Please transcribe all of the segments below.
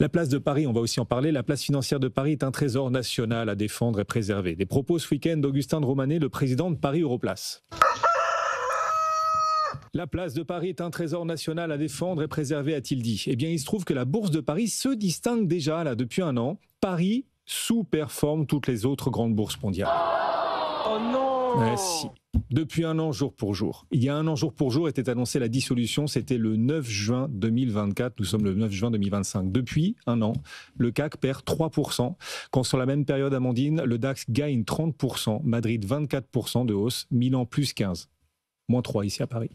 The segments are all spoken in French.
La place de Paris, on va aussi en parler, la place financière de Paris est un trésor national à défendre et préserver. Des propos ce week-end d'Augustin de Romanet, le président de Paris Europlace. La place de Paris est un trésor national à défendre et préserver, a-t-il dit. Eh bien, il se trouve que la bourse de Paris se distingue déjà là depuis un an. Paris sous-performe toutes les autres grandes bourses mondiales. Oh non! Si. Depuis un an, jour pour jour. Il y a un an, jour pour jour, était annoncée la dissolution. C'était le 9 juin 2024. Nous sommes le 9 juin 2025. Depuis un an, le CAC perd 3%. Quand sur la même période, Amandine, le DAX gagne 30%. Madrid, 24% de hausse. Milan, plus 15%. Moins 3 ici à Paris.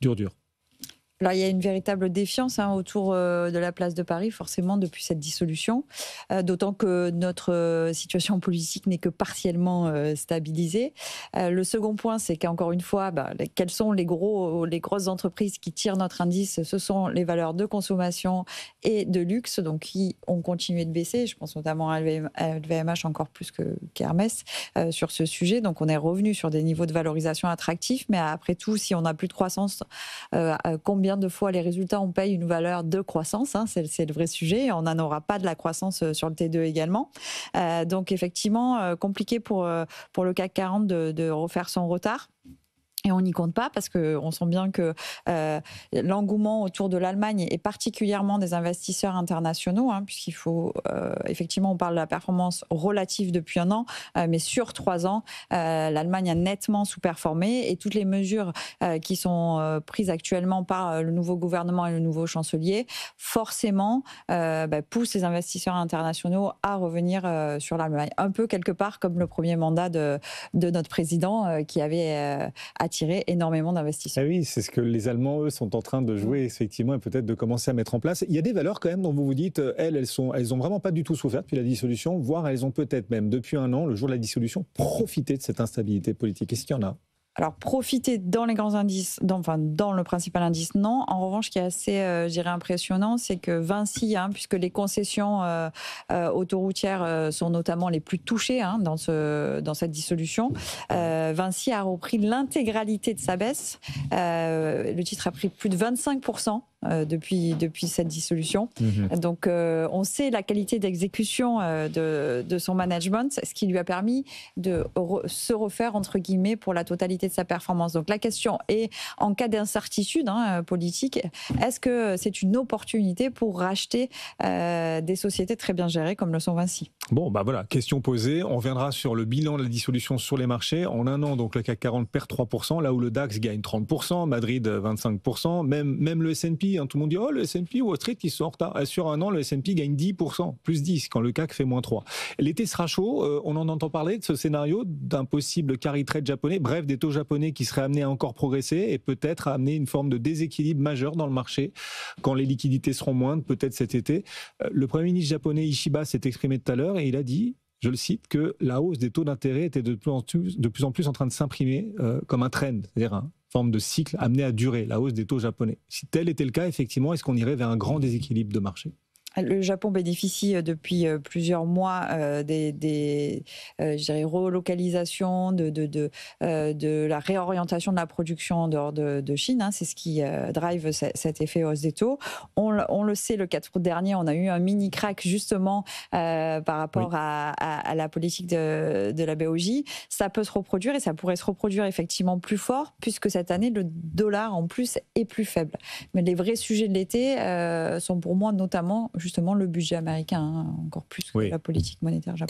Dur. Alors, il y a une véritable défiance autour de la place de Paris, forcément, depuis cette dissolution. D'autant que notre situation politique n'est que partiellement stabilisée. Le second point, c'est qu'encore une fois, quelles sont les grosses entreprises qui tirent notre indice? Ce sont les valeurs de consommation et de luxe, donc qui ont continué de baisser. Je pense notamment à LVMH encore plus qu'Hermès sur ce sujet. Donc, on est revenu sur des niveaux de valorisation attractifs. Mais après tout, si on n'a plus de croissance, combien de fois les résultats on paye une valeur de croissance, c'est le vrai sujet. On n'en aura pas de la croissance sur le T2 également. Donc effectivement, compliqué pour le CAC 40 de refaire son retard. Et on n'y compte pas parce qu'on sent bien que l'engouement autour de l'Allemagne et particulièrement des investisseurs internationaux, puisqu'il faut, effectivement, on parle de la performance relative depuis un an, mais sur 3 ans, l'Allemagne a nettement sous-performé et toutes les mesures qui sont prises actuellement par le nouveau gouvernement et le nouveau chancelier, forcément, poussent les investisseurs internationaux à revenir sur l'Allemagne. Un peu quelque part comme le premier mandat de notre président qui avait attirer énormément d'investisseurs. Ah oui, c'est ce que les Allemands, eux, sont en train de jouer, effectivement, et peut-être de commencer à mettre en place. Il y a des valeurs, quand même, dont vous vous dites, elles ont vraiment pas du tout souffert depuis la dissolution, voire elles ont peut-être même, depuis un an, le jour de la dissolution, profité de cette instabilité politique. Est-ce qu'il y en a ? Alors, profiter dans les grands indices, dans le principal indice, non. En revanche, ce qui est assez, je dirais, impressionnant, c'est que Vinci, puisque les concessions autoroutières sont notamment les plus touchées dans cette dissolution, Vinci a repris l'intégralité de sa baisse. Le titre a pris plus de 25%. Depuis cette dissolution. Donc, on sait la qualité d'exécution de son management, ce qui lui a permis de se refaire, entre guillemets, pour la totalité de sa performance. Donc, la question est, en cas d'incertitude politique, est-ce que c'est une opportunité pour racheter des sociétés très bien gérées comme le sont Vinci? Bon, voilà, question posée. On reviendra sur le bilan de la dissolution sur les marchés. En un an, donc, le CAC 40 perd 3%, là où le DAX gagne 30%, Madrid 25%, même le S&P. Tout le monde dit, le S&P, Wall Street, ils sont en retard. Sur un an, le S&P gagne 10%, plus 10, quand le CAC fait moins 3. L'été sera chaud. On en entend parler de ce scénario d'un possible carry trade japonais, bref, des taux japonais qui seraient amenés à encore progresser et peut-être à amener une forme de déséquilibre majeur dans le marché quand les liquidités seront moindres, peut-être cet été. Le Premier ministre japonais Ishiba s'est exprimé tout à l'heure et il a dit, je le cite, que la hausse des taux d'intérêt était de plus en plus en train de s'imprimer comme un trend, c'est-à-dire une forme de cycle amené à durer, la hausse des taux japonais. Si tel était le cas, effectivement, est-ce qu'on irait vers un grand déséquilibre de marché ? Le Japon bénéficie depuis plusieurs mois je dirais, relocalisations, de la réorientation de la production en dehors de Chine. C'est ce qui drive cet effet hausse des taux. On le sait, le 4 août dernier, on a eu un mini crack justement par rapport à la politique de la BOJ. Ça peut se reproduire et ça pourrait se reproduire effectivement plus fort puisque cette année, le dollar en plus est plus faible. Mais les vrais sujets de l'été sont pour moi notamment justement le budget américain, encore plus que la politique monétaire japonaise.